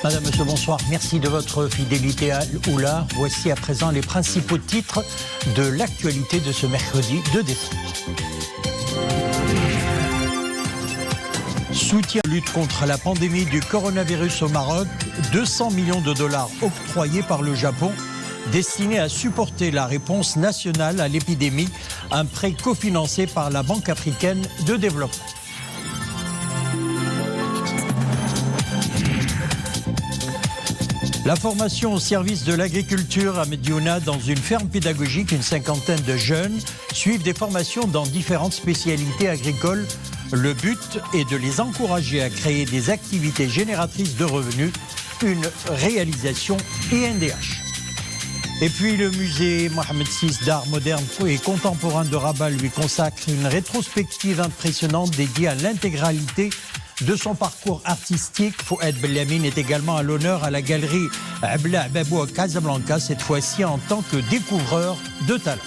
Madame, Monsieur, bonsoir. Merci de votre fidélité à Oula. Voici à présent les principaux titres de l'actualité de ce mercredi 2 décembre. Soutien à la lutte contre la pandémie du coronavirus au Maroc, 200 millions de dollars octroyés par le Japon, destinés à supporter la réponse nationale à l'épidémie, un prêt cofinancé par la Banque africaine de développement. La formation au service de l'agriculture à Mediouna dans une ferme pédagogique, une cinquantaine de jeunes suivent des formations dans différentes spécialités agricoles. Le but est de les encourager à créer des activités génératrices de revenus, une réalisation INDH. Et puis le musée Mohamed VI d'art moderne et contemporain de Rabat lui consacre une rétrospective impressionnante dédiée à l'intégralité de son parcours artistique. Fouad Bellamine est également à l'honneur à la galerie Abla Babou à Casablanca, cette fois-ci en tant que découvreur de talent.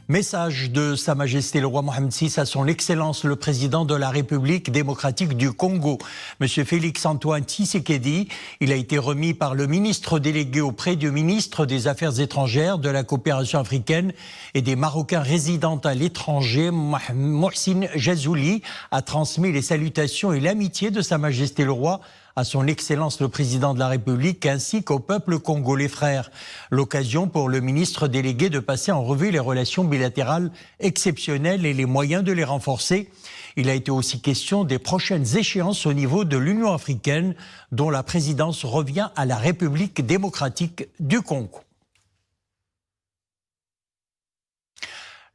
Message de Sa Majesté le roi Mohamed VI à son Excellence le Président de la République démocratique du Congo, M. Félix-Antoine Tshisekedi. Il a été remis par le ministre délégué auprès du ministre des Affaires étrangères, de la coopération africaine et des Marocains résidant à l'étranger. Mohsin Jazouli a transmis les salutations et l'amitié de Sa Majesté le roi à son Excellence le Président de la République ainsi qu'au peuple congolais frère. L'occasion pour le ministre délégué de passer en revue les relations bilatérales exceptionnelles et les moyens de les renforcer. Il a été aussi question des prochaines échéances au niveau de l'Union africaine, dont la présidence revient à la République démocratique du Congo.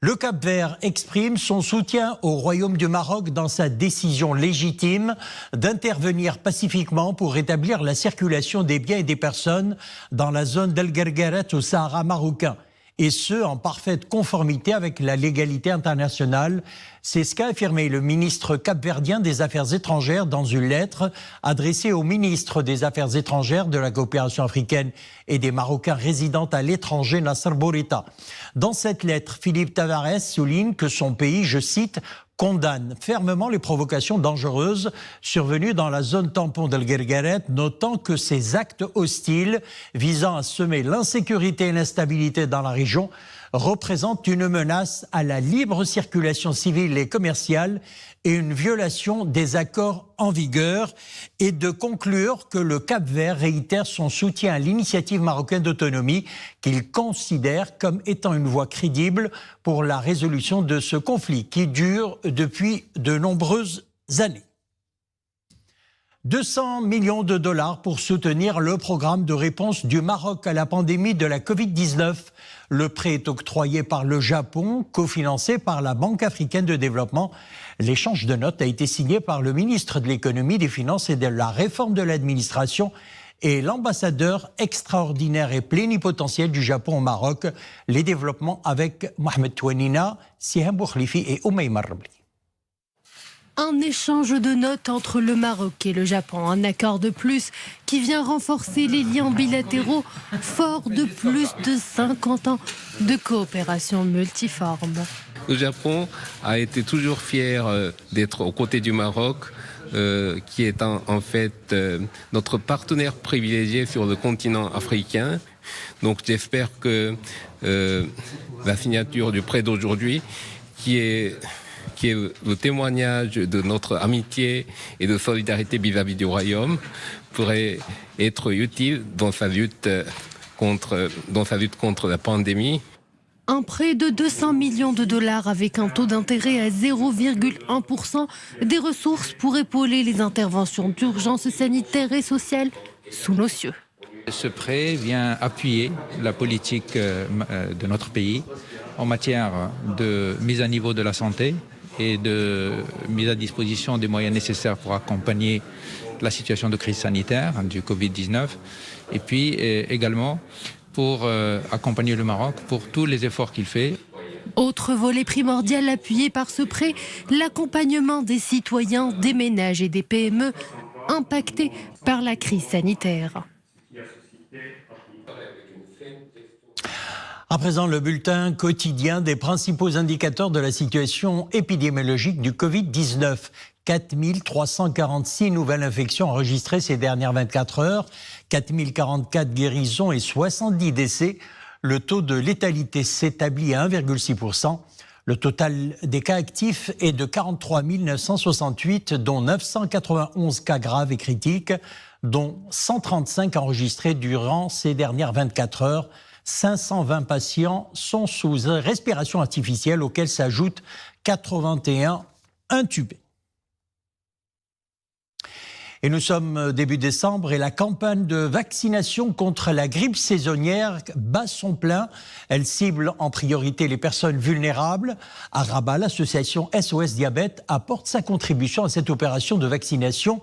Le Cap-Vert exprime son soutien au Royaume du Maroc dans sa décision légitime d'intervenir pacifiquement pour rétablir la circulation des biens et des personnes dans la zone d'El Guerguerat au Sahara marocain. Et ce, en parfaite conformité avec la légalité internationale. C'est ce qu'a affirmé le ministre capverdien des Affaires étrangères dans une lettre adressée au ministre des Affaires étrangères, de la coopération africaine et des Marocains résidant à l'étranger, Nasser Bourita. Dans cette lettre, Philippe Tavares souligne que son pays, je cite, condamne fermement les provocations dangereuses survenues dans la zone tampon d'El Guerguerat, notant que ces actes hostiles visant à semer l'insécurité et l'instabilité dans la région représentent une menace à la libre circulation civile et commerciale et une violation des accords en vigueur, et de conclure que le Cap-Vert réitère son soutien à l'initiative marocaine d'autonomie qu'il considère comme étant une voie crédible pour la résolution de ce conflit qui dure depuis de nombreuses années. 200 millions de dollars pour soutenir le programme de réponse du Maroc à la pandémie de la Covid-19. Le prêt est octroyé par le Japon, cofinancé par la Banque africaine de développement. L'échange de notes a été signé par le ministre de l'économie, des finances et de la réforme de l'administration et l'ambassadeur extraordinaire et plénipotentiel du Japon au Maroc. Les développements avec Mohamed Touanina, Siham Boukhlifi et Oumaïma Rabli. Un échange de notes entre le Maroc et le Japon, un accord de plus qui vient renforcer les liens bilatéraux forts de plus de 50 ans de coopération multiforme. Le Japon a été toujours fier d'être aux côtés du Maroc, qui est en fait notre partenaire privilégié sur le continent africain. Donc j'espère que la signature du prêt d'aujourd'hui, qui est le témoignage de notre amitié et de solidarité vis-à-vis du Royaume, pourrait être utile dans sa lutte contre la pandémie. Un prêt de 200 millions de dollars avec un taux d'intérêt à 0,1%, des ressources pour épauler les interventions d'urgence sanitaire et sociale sous nos cieux. Ce prêt vient appuyer la politique de notre pays en matière de mise à niveau de la santé et de mise à disposition des moyens nécessaires pour accompagner la situation de crise sanitaire du Covid-19 et puis également pour accompagner le Maroc pour tous les efforts qu'il fait. Autre volet primordial appuyé par ce prêt, l'accompagnement des citoyens, des ménages et des PME impactés par la crise sanitaire. À présent, le bulletin quotidien des principaux indicateurs de la situation épidémiologique du Covid-19. 4346 nouvelles infections enregistrées ces dernières 24 heures, 4044 guérisons et 70 décès. Le taux de létalité s'établit à 1,6%. Le total des cas actifs est de 43 968, dont 991 cas graves et critiques, dont 135 enregistrés durant ces dernières 24 heures. 520 patients sont sous respiration artificielle, auxquels s'ajoutent 81 intubés. Et nous sommes début décembre et la campagne de vaccination contre la grippe saisonnière bat son plein. Elle cible en priorité les personnes vulnérables. À Rabat, l'association SOS Diabète apporte sa contribution à cette opération de vaccination.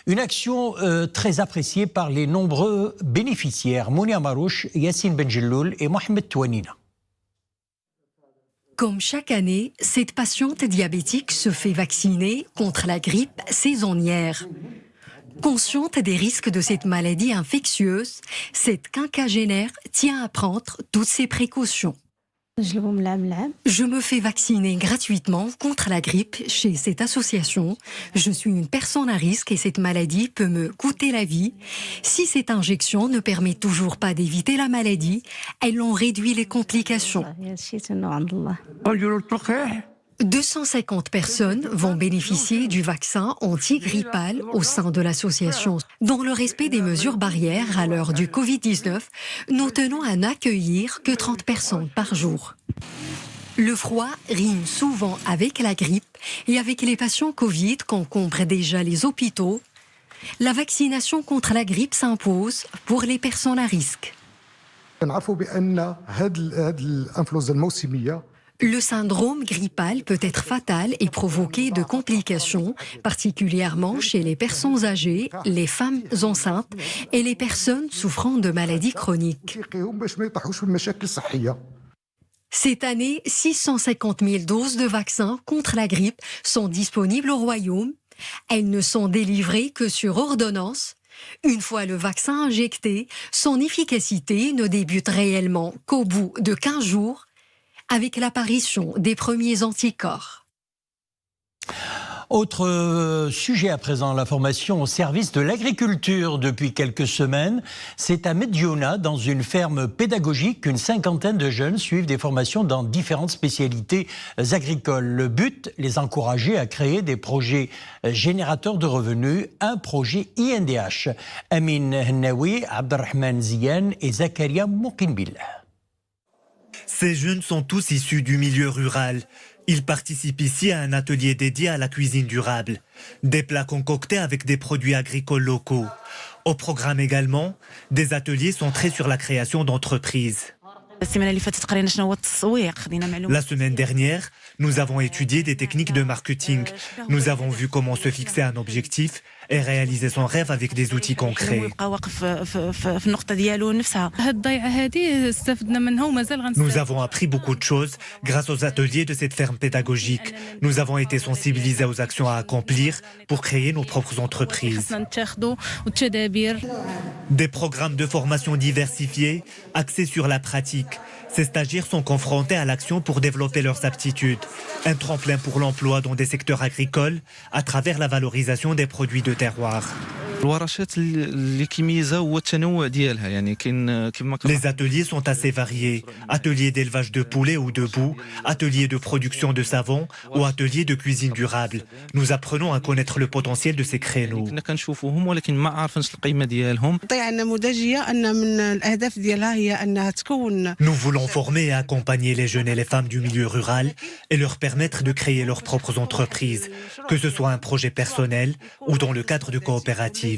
Une action très appréciée par les nombreux bénéficiaires. Mounia Marouche, Yassine Benjelloul et Mohamed Touanina. Comme chaque année, cette patiente diabétique se fait vacciner contre la grippe saisonnière. Consciente des risques de cette maladie infectieuse, cette quinquagénaire tient à prendre toutes ses précautions. Je me fais vacciner gratuitement contre la grippe chez cette association. Je suis une personne à risque et cette maladie peut me coûter la vie. Si cette injection ne permet toujours pas d'éviter la maladie, elles ont réduit les complications. 250 personnes vont bénéficier du vaccin antigrippal au sein de l'association. Dans le respect des mesures barrières à l'heure du Covid-19, nous tenons à n'accueillir que 30 personnes par jour. Le froid rime souvent avec la grippe et avec les patients Covid qu'encombrent déjà les hôpitaux. La vaccination contre la grippe s'impose pour les personnes à risque. Le syndrome grippal peut être fatal et provoquer de complications, particulièrement chez les personnes âgées, les femmes enceintes et les personnes souffrant de maladies chroniques. Cette année, 650 000 doses de vaccins contre la grippe sont disponibles au Royaume. Elles ne sont délivrées que sur ordonnance. Une fois le vaccin injecté, son efficacité ne débute réellement qu'au bout de 15 jours, avec l'apparition des premiers anticorps. Autre sujet à présent, la formation au service de l'agriculture depuis quelques semaines. C'est à Mediouna, dans une ferme pédagogique, qu'une cinquantaine de jeunes suivent des formations dans différentes spécialités agricoles. Le but, les encourager à créer des projets générateurs de revenus, un projet INDH. Amin Hennaoui, Abdelrahman Ziyan et Zakaria Moukinbil. Ces jeunes sont tous issus du milieu rural. Ils participent ici à un atelier dédié à la cuisine durable. Des plats concoctés avec des produits agricoles locaux. Au programme également, des ateliers centrés sur la création d'entreprises. La semaine dernière, nous avons étudié des techniques de marketing. Nous avons vu comment se fixer un objectif et réaliser son rêve avec des outils concrets. Nous avons appris beaucoup de choses grâce aux ateliers de cette ferme pédagogique. Nous avons été sensibilisés aux actions à accomplir pour créer nos propres entreprises. Des programmes de formation diversifiés, axés sur la pratique. Ces stagiaires sont confrontés à l'action pour développer leurs aptitudes. Un tremplin pour l'emploi dans des secteurs agricoles à travers la valorisation des produits de terroir. Les ateliers sont assez variés. Ateliers d'élevage de poulets ou de boues, ateliers de production de savon ou ateliers de cuisine durable. Nous apprenons à connaître le potentiel de ces créneaux. Nous voulons former et accompagner les jeunes et les femmes du milieu rural et leur permettre de créer leurs propres entreprises, que ce soit un projet personnel ou dans le cadre de coopératives.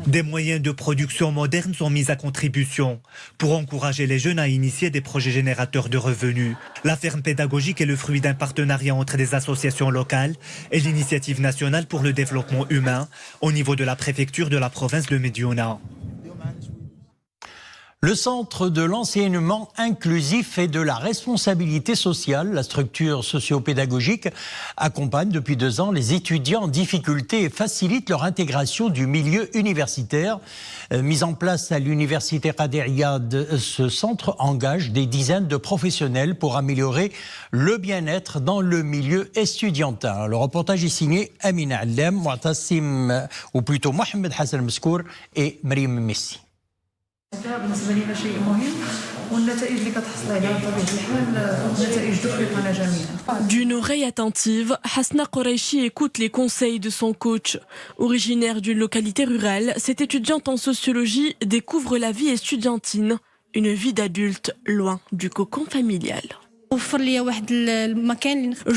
Des moyens de production modernes sont mis à contribution pour encourager les jeunes à initier des projets générateurs de revenus. La ferme pédagogique est le fruit d'un partenariat entre des associations locales et l'Initiative nationale pour le développement humain au niveau de la préfecture de la province de Mediouna. Le Centre de l'enseignement inclusif et de la responsabilité sociale, la structure socio-pédagogique, accompagne depuis 2 ans les étudiants en difficulté et facilite leur intégration du milieu universitaire. Mis en place à l'université Qadi Iyad, ce centre engage des dizaines de professionnels pour améliorer le bien-être dans le milieu estudiantin. Le reportage est signé Amina Allem, Mu'tassim, ou plutôt Mohamed Hassan Mskour et Maryam Messi. بالنسبه لنا شيء مهم والنتائج اللي كتحصل عليها بطبيعه الحال نتائج تفرحنا جميعا. D'une oreille attentive, Hasna Qureshi écoute les conseils de son coach. Originaire d'une localité rurale, cette étudiante en sociologie découvre la vie estudiantine, une vie d'adulte loin du cocon familial. Je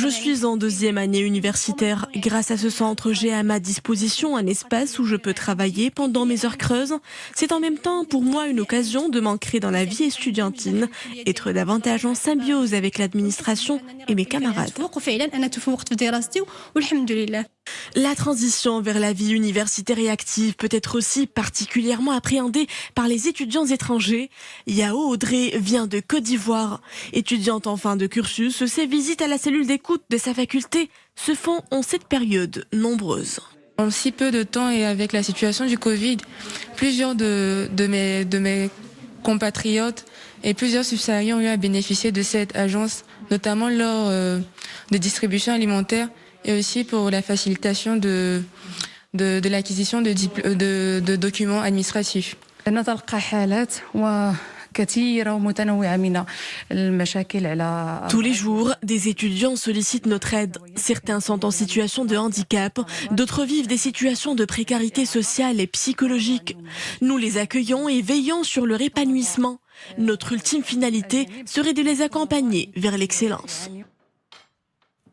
suis en 2e année universitaire. Grâce à ce centre, j'ai à ma disposition un espace où je peux travailler pendant mes heures creuses. C'est en même temps pour moi une occasion de m'ancrer dans la vie estudiantine, être davantage en symbiose avec l'administration et mes camarades. La transition vers la vie universitaire et active peut être aussi particulièrement appréhendée par les étudiants étrangers. Yao Audrey vient de Côte d'Ivoire. Étudiante en fin de cursus, ses visites à la cellule d'écoute de sa faculté se font en cette période nombreuses. En si peu de temps et avec la situation du Covid, plusieurs de mes compatriotes et plusieurs subsahariens ont eu à bénéficier de cette agence, notamment lors de distribution alimentaire et aussi pour la facilitation de l'acquisition de documents administratifs. Tous les jours, des étudiants sollicitent notre aide. Certains sont en situation de handicap, d'autres vivent des situations de précarité sociale et psychologique. Nous les accueillons et veillons sur leur épanouissement. Notre ultime finalité serait de les accompagner vers l'excellence.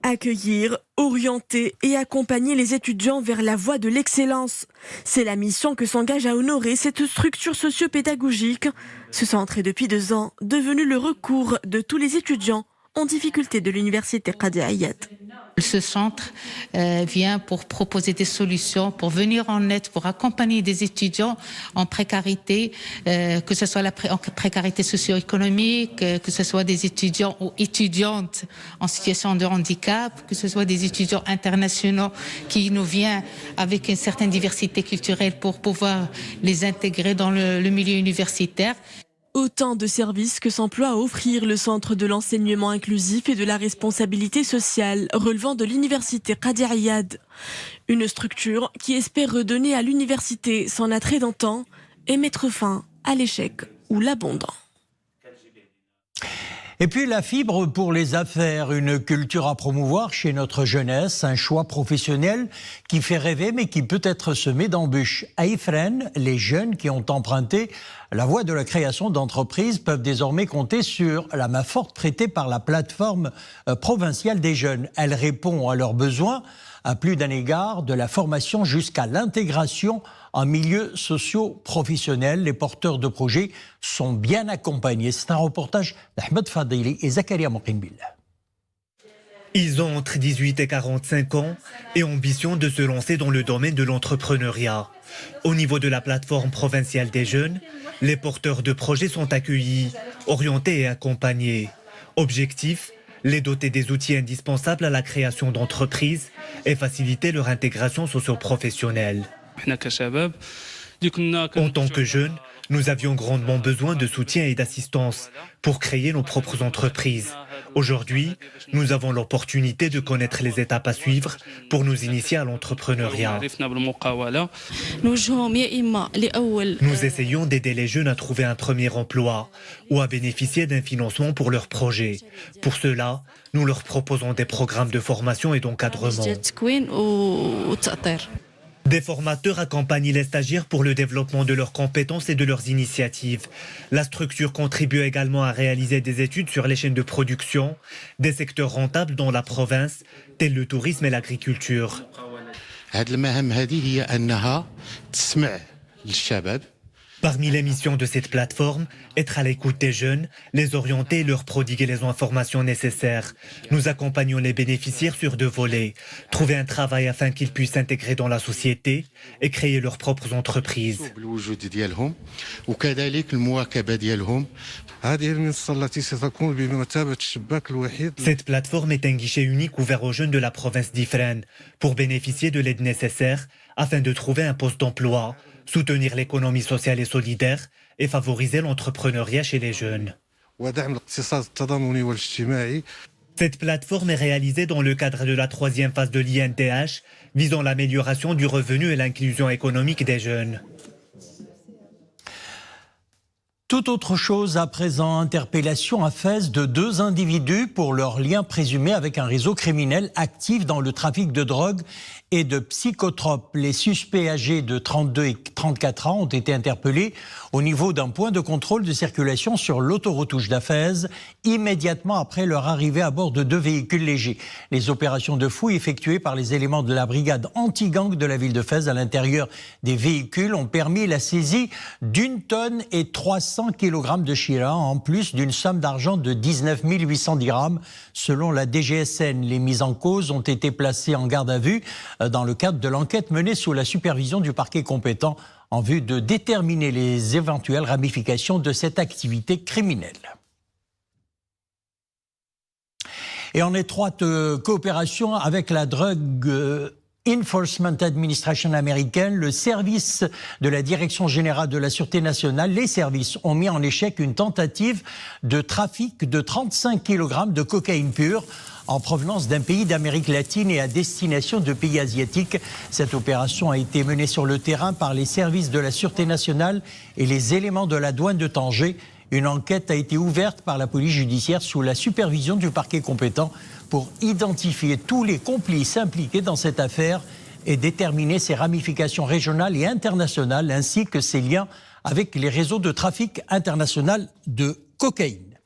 Accueillir, orienter et accompagner les étudiants vers la voie de l'excellence. C'est la mission que s'engage à honorer cette structure socio-pédagogique. Ce centre est depuis 2 ans devenu le recours de tous les étudiants en difficulté de l'université Qadi Iyad. Ce centre vient pour proposer des solutions, pour venir en aide, pour accompagner des étudiants en précarité, que ce soit en précarité socio-économique, que ce soit des étudiants ou étudiantes en situation de handicap, que ce soit des étudiants internationaux qui nous viennent avec une certaine diversité culturelle pour pouvoir les intégrer dans le milieu universitaire. Autant de services que s'emploie à offrir le Centre de l'enseignement inclusif et de la responsabilité sociale relevant de l'université Qadi Iyad. Une structure qui espère redonner à l'université son attrait d'antan et mettre fin à l'échec ou l'abandon. Et puis la fibre pour les affaires, une culture à promouvoir chez notre jeunesse, un choix professionnel qui fait rêver mais qui peut être semé d'embûches. À Ifrane, les jeunes qui ont emprunté la voie de la création d'entreprises peuvent désormais compter sur la main forte prêtée par la plateforme provinciale des jeunes. Elle répond à leurs besoins à plus d'un égard, de la formation jusqu'à l'intégration en milieu socio-professionnel. Les porteurs de projets sont bien accompagnés. C'est un reportage d'Ahmed Fadili et Zakaria Moukinbillah. Ils ont entre 18 et 45 ans et ambition de se lancer dans le domaine de l'entrepreneuriat. Au niveau de la plateforme provinciale des jeunes, les porteurs de projets sont accueillis, orientés et accompagnés. Objectif, les doter des outils indispensables à la création d'entreprises et faciliter leur intégration socio-professionnelle. En tant que jeunes, nous avions grandement besoin de soutien et d'assistance pour créer nos propres entreprises. Aujourd'hui, nous avons l'opportunité de connaître les étapes à suivre pour nous initier à l'entrepreneuriat. Nous essayons d'aider les jeunes à trouver un premier emploi ou à bénéficier d'un financement pour leurs projets. Pour cela, nous leur proposons des programmes de formation et d'encadrement. Des formateurs accompagnent les stagiaires pour le développement de leurs compétences et de leurs initiatives. La structure contribue également à réaliser des études sur les chaînes de production, des secteurs rentables dans la province, tels le tourisme et l'agriculture. Parmi les missions de cette plateforme, être à l'écoute des jeunes, les orienter et leur prodiguer les informations nécessaires. Nous accompagnons les bénéficiaires sur 2 volets. Trouver un travail afin qu'ils puissent s'intégrer dans la société et créer leurs propres entreprises. Cette plateforme est un guichet unique ouvert aux jeunes de la province d'Ifrane pour bénéficier de l'aide nécessaire afin de trouver un poste d'emploi, soutenir l'économie sociale et solidaire et favoriser l'entrepreneuriat chez les jeunes. Cette plateforme est réalisée dans le cadre de la 3e phase de l'INTH, visant l'amélioration du revenu et l'inclusion économique des jeunes. Tout autre chose à présent, interpellation à Fès de 2 individus pour leur lien présumé avec un réseau criminel actif dans le trafic de drogue et de psychotropes. Les suspects âgés de 32 et 34 ans ont été interpellés au niveau d'un point de contrôle de circulation sur l'autoroute d'Afez, immédiatement après leur arrivée à bord de 2 véhicules légers. Les opérations de fouille effectuées par les éléments de la brigade anti-gang de la ville de Fès à l'intérieur des véhicules ont permis la saisie d'1 tonne et 300 kg de shira, en plus d'une somme d'argent de 19 800 dirhams. Selon la DGSN, les mises en cause ont été placées en garde à vue dans le cadre de l'enquête menée sous la supervision du parquet compétent en vue de déterminer les éventuelles ramifications de cette activité criminelle. Et en étroite coopération avec la Drug Enforcement Administration américaine, le service de la Direction générale de la Sûreté nationale, les services ont mis en échec une tentative de trafic de 35 kg de cocaïne pure en provenance d'un pays d'Amérique latine et à destination de pays asiatiques. Cette opération a été menée sur le terrain par les services de la Sûreté nationale et les éléments de la douane de Tanger. Une enquête a été ouverte par la police judiciaire sous la supervision du parquet compétent pour identifier tous les complices impliqués dans cette affaire et déterminer ses ramifications régionales et internationales ainsi que ses liens avec les réseaux de trafic international de cocaïne.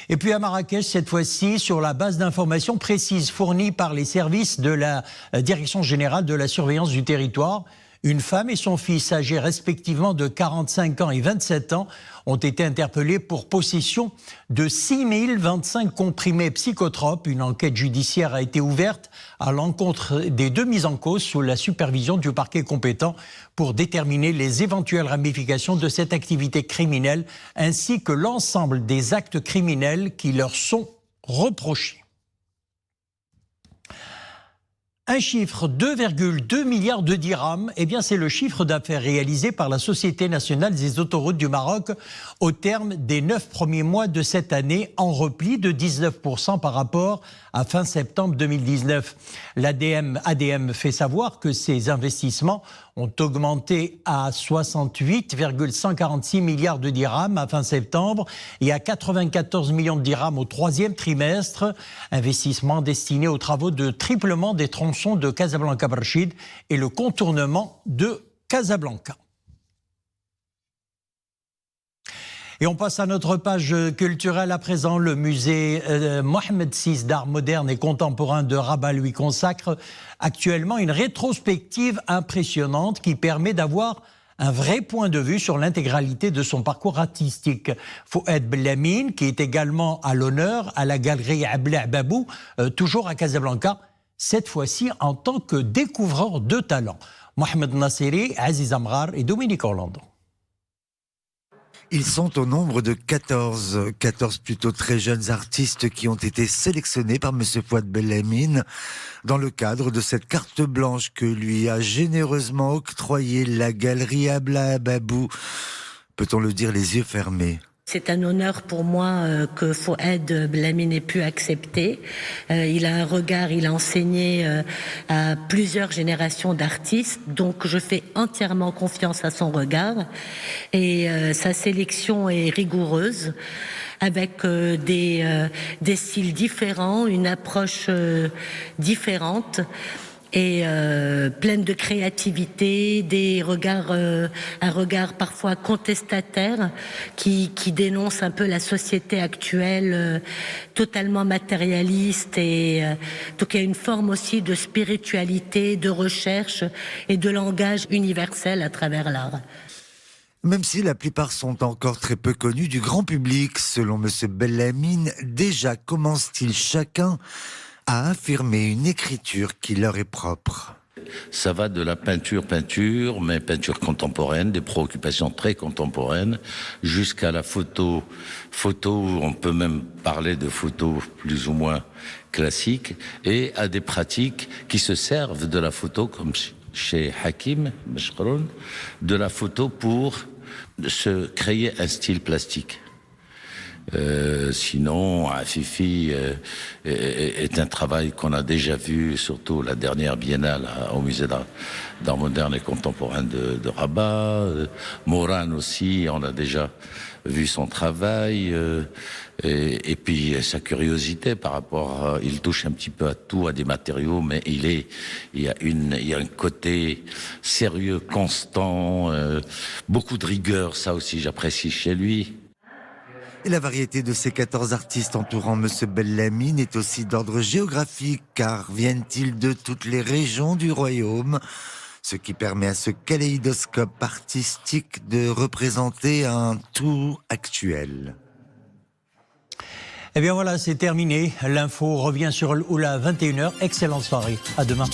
Et puis à Marrakech, cette fois-ci, sur la base d'informations précises fournies par les services de la Direction générale de la surveillance du territoire, une femme et son fils, âgés respectivement de 45 ans et 27 ans, ont été interpellés pour possession de 6025 comprimés psychotropes. Une enquête judiciaire a été ouverte à l'encontre des 2 mises en cause sous la supervision du parquet compétent pour déterminer les éventuelles ramifications de cette activité criminelle ainsi que l'ensemble des actes criminels qui leur sont reprochés. Un chiffre, 2,2 milliards de dirhams, eh bien c'est le chiffre d'affaires réalisé par la Société nationale des autoroutes du Maroc au terme des 9 premiers mois de cette année, en repli de 19% par rapport à fin septembre 2019. ADM fait savoir que ces investissements ont augmenté à 68,146 milliards de dirhams à fin septembre et à 94 millions de dirhams au 3e trimestre. Investissement destiné aux travaux de triplement des tronçons de Casablanca-Barchid et le contournement de Casablanca. Et on passe à notre page culturelle à présent. Le musée Mohamed VI d'art moderne et contemporain de Rabat lui consacre actuellement une rétrospective impressionnante qui permet d'avoir un vrai point de vue sur l'intégralité de son parcours artistique. Fouad Bellamine, qui est également à l'honneur à la galerie Abla Babou, toujours à Casablanca, cette fois-ci en tant que découvreur de talent. Mohamed Nassiri, Aziz Amrar et Dominique Orlando. Ils sont au nombre de 14 plutôt très jeunes artistes qui ont été sélectionnés par M. Fouad Bellamine dans le cadre de cette carte blanche que lui a généreusement octroyée la galerie Abla Babou. Peut-on le dire les yeux fermés ? C'est un honneur pour moi que Fouad Bellamine ait pu accepter. Il a un regard, il a enseigné à plusieurs générations d'artistes, donc je fais entièrement confiance à son regard. Et sa sélection est rigoureuse, avec des styles différents, une approche différente. Et pleine de créativité, un regard parfois contestataire qui dénonce un peu la société actuelle totalement matérialiste et donc il y a une forme aussi de spiritualité, de recherche et de langage universel à travers l'art. Même si la plupart sont encore très peu connus du grand public, selon M. Bellamine, déjà commencent-ils chacun à affirmer une écriture qui leur est propre. Ça va de la peinture, mais peinture contemporaine, des préoccupations très contemporaines, jusqu'à la photo. On peut même parler de photo plus ou moins classique, et à des pratiques qui se servent de la photo, comme chez Hakim Meshkroun, de la photo pour se créer un style plastique. Sinon, Afifi est un travail qu'on a déjà vu, surtout la dernière biennale au musée d'art moderne et contemporain de Rabat. Moran aussi, on a déjà vu son travail. Et puis sa curiosité par rapport il touche un petit peu à tout, à des matériaux, mais il y a un côté sérieux, constant, beaucoup de rigueur, ça aussi j'apprécie chez lui. Et la variété de ces 14 artistes entourant M. Bellamine est aussi d'ordre géographique, car viennent-ils de toutes les régions du royaume, ce qui permet à ce kaléidoscope artistique de représenter un tout actuel. Eh bien voilà, c'est terminé. L'info revient sur Oula à 21h. Excellente soirée. À demain.